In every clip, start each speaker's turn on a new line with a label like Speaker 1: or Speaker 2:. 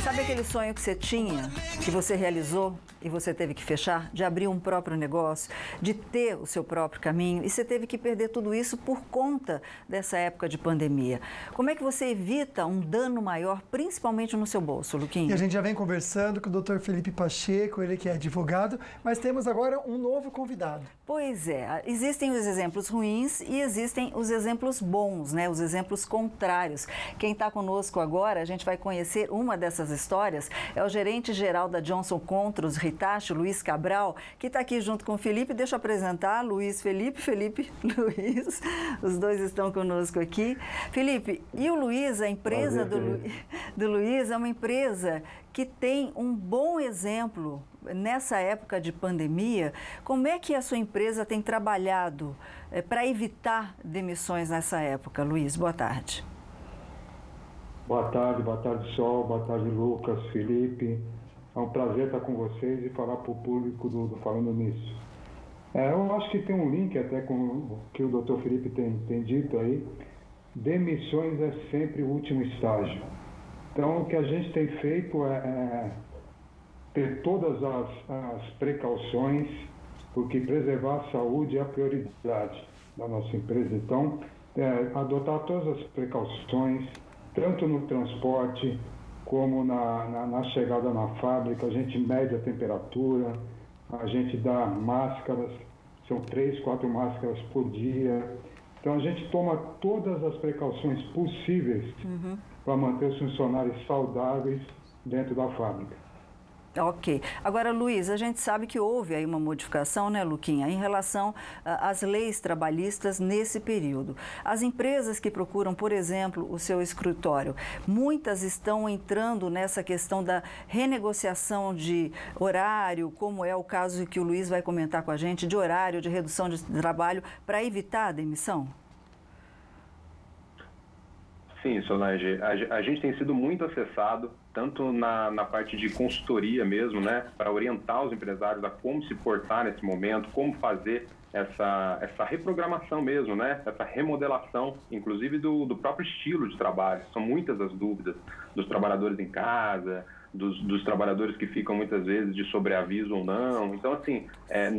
Speaker 1: Sabe aquele sonho que você tinha, que você realizou e você teve que fechar? De abrir um próprio negócio, de ter o seu próprio caminho, e você teve que perder tudo isso por conta dessa época de pandemia. Como é que você evita um dano maior, principalmente no seu bolso, Luquinha?
Speaker 2: E a gente já vem conversando com o Dr. Felipe Pacheco, ele que é advogado, mas temos agora um novo convidado.
Speaker 1: Pois é, existem os exemplos ruins e existem os exemplos bons, né? Os exemplos contrários. Quem está conosco agora, a gente vai conhecer uma dessas histórias, é o gerente-geral da Johnson Controls, Hitachi, Luiz Cabral, que está aqui junto com o Felipe. Deixa eu apresentar, Luiz, Felipe, Luiz, os dois estão conosco aqui. Felipe, e o Luiz, a empresa do Luiz é uma empresa que tem um bom exemplo nessa época de pandemia. Como é que a sua empresa tem trabalhado para evitar demissões nessa época? Luiz, boa tarde.
Speaker 3: Boa tarde, Sol, boa tarde, Lucas, Felipe. É um prazer estar com vocês e falar para o público do Falando Nisso. Eu acho que tem um link até com o que o Dr. Felipe tem dito aí. Demissões é sempre o último estágio. Então, o que a gente tem feito é ter todas as precauções, porque preservar a saúde é a prioridade da nossa empresa. Então, adotar todas as precauções, tanto no transporte como na chegada na fábrica. A gente mede a temperatura, a gente dá máscaras, são 3, 4 máscaras por dia. Então a gente toma todas as precauções possíveis para manter os funcionários saudáveis dentro da fábrica.
Speaker 1: Ok. Agora, Luiz, a gente sabe que houve aí uma modificação, né, Luquinha, em relação às leis trabalhistas nesse período. As empresas que procuram, por exemplo, o seu escritório, muitas estão entrando nessa questão da renegociação de horário, como é o caso que o Luiz vai comentar com a gente, de horário, de redução de trabalho, para evitar a demissão?
Speaker 4: Sim, Solange, a gente tem sido muito acessado, tanto na parte de consultoria mesmo, né, para orientar os empresários a como se portar nesse momento, como fazer essa reprogramação mesmo, né, essa remodelação, inclusive do próprio estilo de trabalho. São muitas as dúvidas dos trabalhadores em casa, dos trabalhadores que ficam muitas vezes de sobreaviso ou não. Então, assim,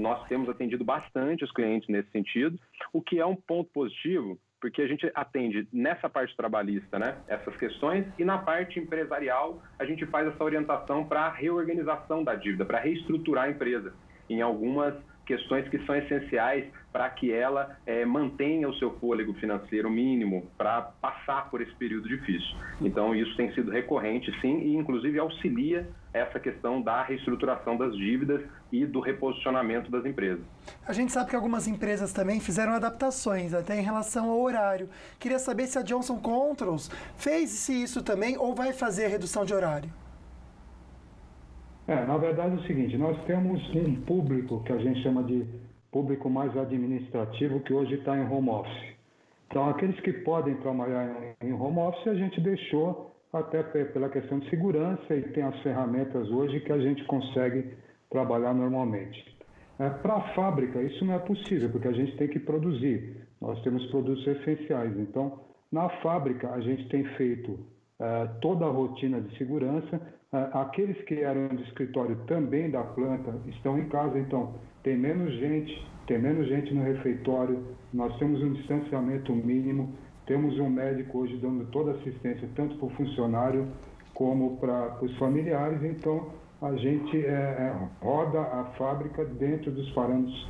Speaker 4: nós temos atendido bastante os clientes nesse sentido, o que é um ponto positivo, porque a gente atende nessa parte trabalhista, né, essas questões, e na parte empresarial a gente faz essa orientação para a reorganização da dívida, para reestruturar a empresa em algumas questões que são essenciais para que ela mantenha o seu fôlego financeiro mínimo para passar por esse período difícil. Então isso tem sido recorrente, sim, e inclusive auxilia essa questão da reestruturação das dívidas e do reposicionamento das empresas.
Speaker 2: A gente sabe que algumas empresas também fizeram adaptações até em relação ao horário. Queria saber se a Johnson Controls fez isso também ou vai fazer a redução de horário.
Speaker 3: Na verdade é o seguinte, nós temos um público que a gente chama de público mais administrativo, que hoje está em home office. Então aqueles que podem trabalhar em home office a gente deixou até pela questão de segurança, e tem as ferramentas hoje que a gente consegue trabalhar normalmente. Para a fábrica isso não é possível, porque a gente tem que produzir, nós temos produtos essenciais. Então na fábrica a gente tem feito toda a rotina de segurança. Aqueles que eram de escritório também da planta estão em casa, então tem menos gente no refeitório, nós temos um distanciamento mínimo, temos um médico hoje dando toda a assistência, tanto para o funcionário como para os familiares. Então a gente roda a fábrica dentro dos parâmetros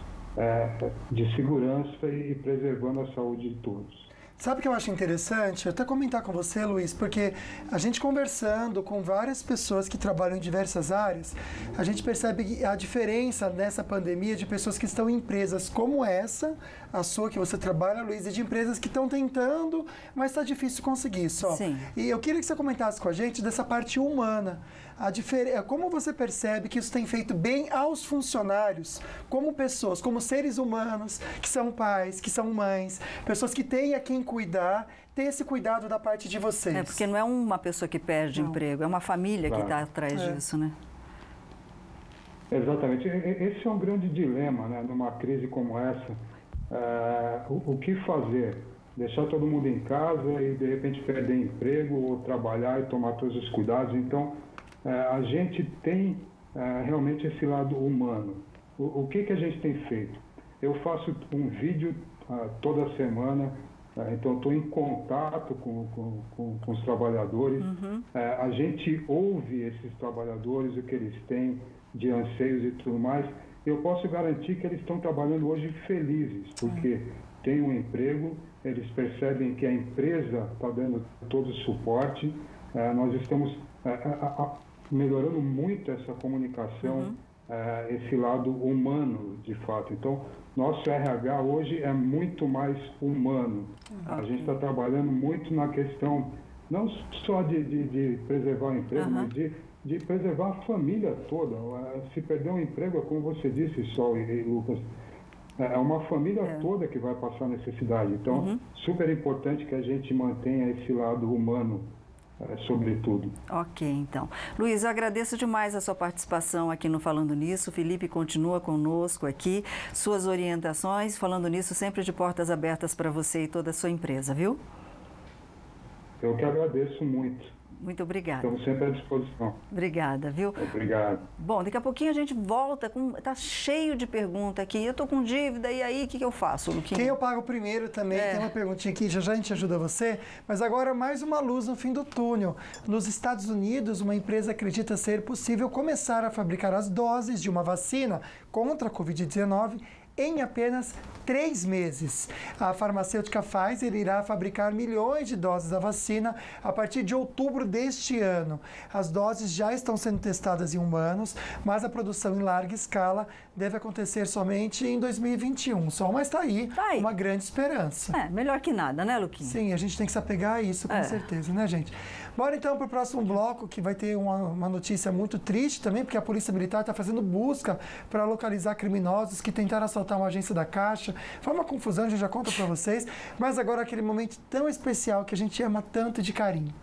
Speaker 3: de segurança e preservando a saúde de todos.
Speaker 2: Sabe o que eu acho interessante? Eu até comentar com você, Luiz, porque a gente conversando com várias pessoas que trabalham em diversas áreas, a gente percebe a diferença nessa pandemia de pessoas que estão em empresas como essa, a sua que você trabalha, Luiz, e de empresas que estão tentando, mas está difícil conseguir só.
Speaker 1: Sim.
Speaker 2: E eu queria que você comentasse com a gente dessa parte humana. Como você percebe que isso tem feito bem aos funcionários, como pessoas, como seres humanos, que são pais, que são mães, pessoas que têm a quem cuidar, ter esse cuidado da parte de vocês.
Speaker 1: Porque não é uma pessoa que perde emprego, é uma família que está atrás disso, né?
Speaker 3: Exatamente. Esse é um grande dilema, né, numa crise como essa. O que fazer? Deixar todo mundo em casa e de repente perder emprego, ou trabalhar e tomar todos os cuidados. Então a gente tem realmente esse lado humano. O que a gente tem feito? Eu faço um vídeo toda semana, então estou em contato com os trabalhadores. A gente ouve esses trabalhadores, o que eles têm de anseios e tudo mais. Eu posso garantir que eles estão trabalhando hoje felizes, porque têm um emprego, eles percebem que a empresa está dando todo o suporte. Nós estamos melhorando muito essa comunicação, esse lado humano, de fato. Então, nosso RH hoje é muito mais humano. A gente está trabalhando muito na questão, não só de preservar o emprego, mas de preservar a família toda. Se perder um emprego, é como você disse, Sol e Lucas, é uma família toda que vai passar necessidade. Então, super importante que a gente mantenha esse lado humano, sobretudo.
Speaker 1: Ok, então. Luiz, eu agradeço demais a sua participação aqui no Falando Nisso. O Felipe continua conosco aqui. Suas orientações, Falando Nisso, sempre de portas abertas para você e toda a sua empresa, viu?
Speaker 3: Eu que agradeço muito.
Speaker 1: Muito obrigada.
Speaker 3: Estamos sempre à disposição.
Speaker 1: Obrigada, viu?
Speaker 3: Obrigado.
Speaker 1: Bom, daqui a pouquinho a gente volta tá cheio de pergunta aqui. Eu estou com dívida, e aí, o que eu faço, Luquinha?
Speaker 2: Quem eu pago primeiro também, tem uma perguntinha aqui, já a gente ajuda você. Mas agora mais uma luz no fim do túnel. Nos Estados Unidos, uma empresa acredita ser possível começar a fabricar as doses de uma vacina contra a Covid-19 em apenas 3 meses. A farmacêutica Pfizer irá fabricar milhões de doses da vacina a partir de outubro deste ano. As doses já estão sendo testadas em humanos, mas a produção em larga escala deve acontecer somente em 2021. Mas está aí uma grande esperança.
Speaker 1: Melhor que nada, né, Luquinha?
Speaker 2: Sim, a gente tem que se apegar a isso, com certeza, né, gente? Bora então para o próximo bloco, que vai ter uma notícia muito triste também, porque a Polícia Militar está fazendo busca para localizar criminosos que tentaram assaltar uma agência da Caixa. Foi uma confusão, a gente já conta para vocês. Mas agora aquele momento tão especial que a gente ama tanto de carinho.